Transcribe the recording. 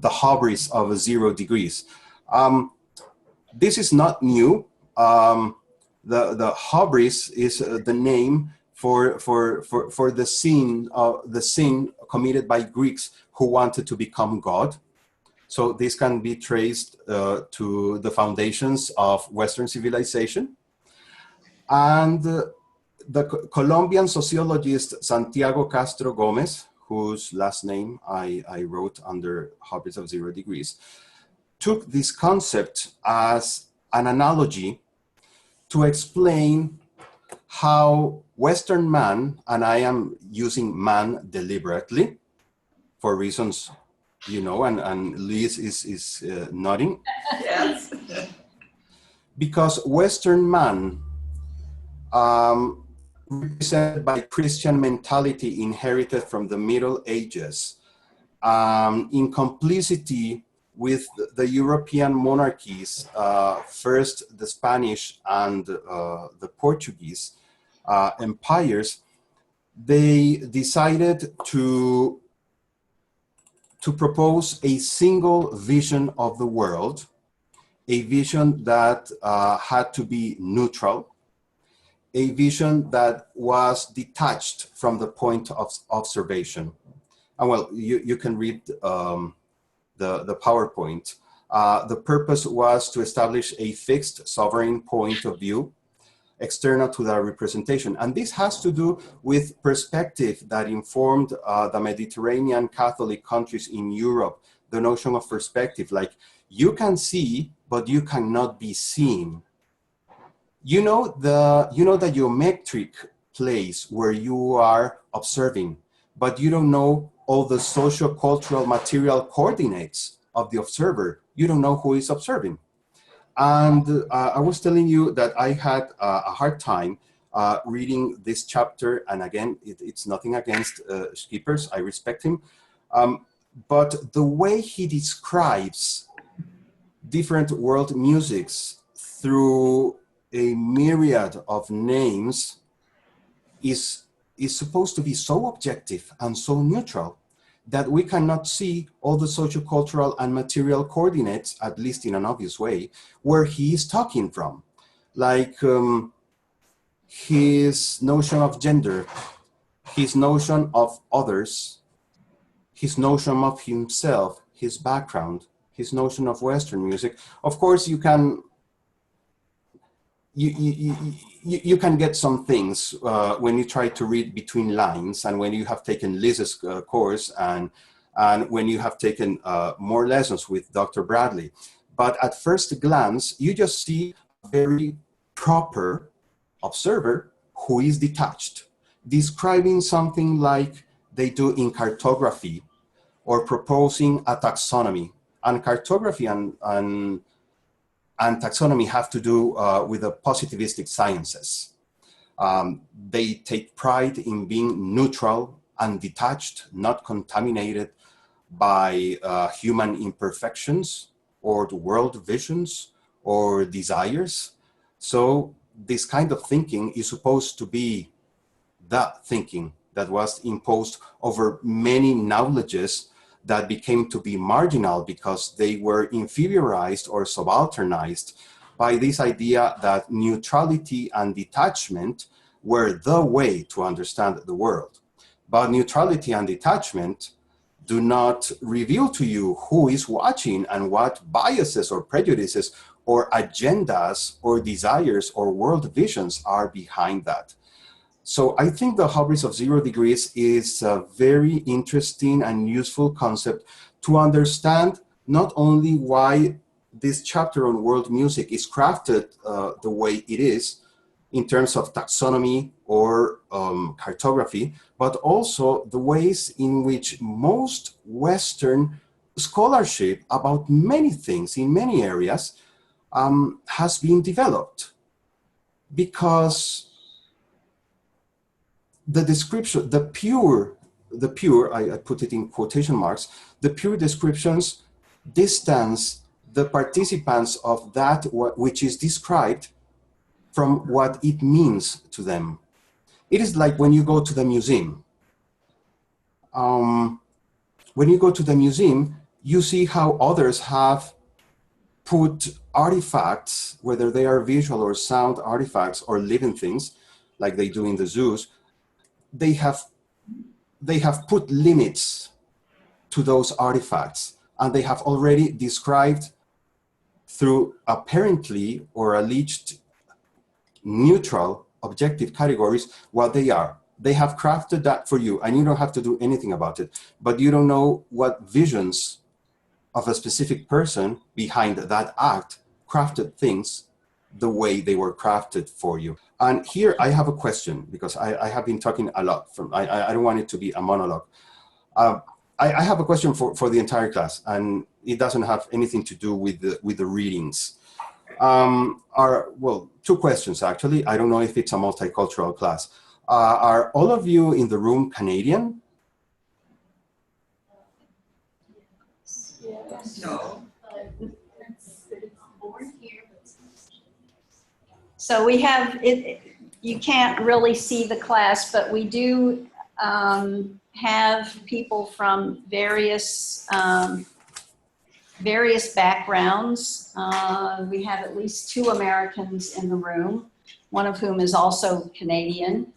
the hubris of 0 degrees. This is not new. The hubris is the name for the sin committed by Greeks who wanted to become God. So this can be traced to the foundations of Western civilization. And the Colombian sociologist Santiago Castro Gomez, whose last name I wrote under Hubris of 0 degrees, took this concept as an analogy to explain how Western man, and I am using man deliberately for reasons, you know, and Liz is nodding. Yes. Because Western man, represented by Christian mentality inherited from the Middle Ages, in complicity with the European monarchies, first the Spanish and the Portuguese empires, they decided to propose a single vision of the world, a vision that had to be neutral, a vision that was detached from the point of observation. And well, you can read the PowerPoint. The purpose was to establish a fixed sovereign point of view external to the representation. And this has to do with perspective that informed the Mediterranean Catholic countries in Europe, the notion of perspective, like you can see, but you cannot be seen. You know the geometric place where you are observing, but you don't know all the social, cultural, material coordinates of the observer. You don't know who is observing. And I was telling you that I had a hard time reading this chapter. And again, it's nothing against Schippers. I respect him. But the way he describes different world musics through a myriad of names is supposed to be so objective and so neutral that we cannot see all the sociocultural and material coordinates, at least in an obvious way, where he is talking from. Like his notion of gender, his notion of others, his notion of himself, his background, his notion of Western music. Of course, you can get some things when you try to read between lines, and when you have taken Liz's course, and when you have taken more lessons with Dr. Bradley. But at first glance, you just see a very proper observer who is detached, describing something like they do in cartography, or proposing a taxonomy. And cartography and taxonomy have to do with the positivistic sciences. They take pride in being neutral and detached, not contaminated by human imperfections or the world visions or desires. So this kind of thinking is supposed to be that thinking that was imposed over many knowledges that became to be marginal because they were inferiorized or subalternized by this idea that neutrality and detachment were the way to understand the world. But neutrality and detachment do not reveal to you who is watching and what biases or prejudices or agendas or desires or world visions are behind that. So I think the Hubris of 0 degrees is a very interesting and useful concept to understand not only why this chapter on world music is crafted the way it is in terms of taxonomy or cartography, but also the ways in which most Western scholarship about many things in many areas has been developed. Because the description, the pure, I put it in quotation marks, the pure descriptions distance the participants of that which is described from what it means to them. It is like when you go to the museum. When you go to the museum, you see how others have put artifacts, whether they are visual or sound artifacts or living things, like they do in the zoos, they have put limits to those artifacts, and they have already described through apparently or alleged neutral objective categories what they are. They have crafted that for you, and you don't have to do anything about it, but you don't know what visions of a specific person behind that act crafted things the way they were crafted for you. And here I have a question, because I have been talking a lot. I don't want it to be a monologue. I have a question for the entire class, and it doesn't have anything to do with the readings. Well, two questions actually. I don't know if it's a multicultural class. Are all of you in the room Canadian? No. So we have it. You can't really see the class, but we do have people from various backgrounds. We have at least 2 Americans in the room, one of whom is also Canadian.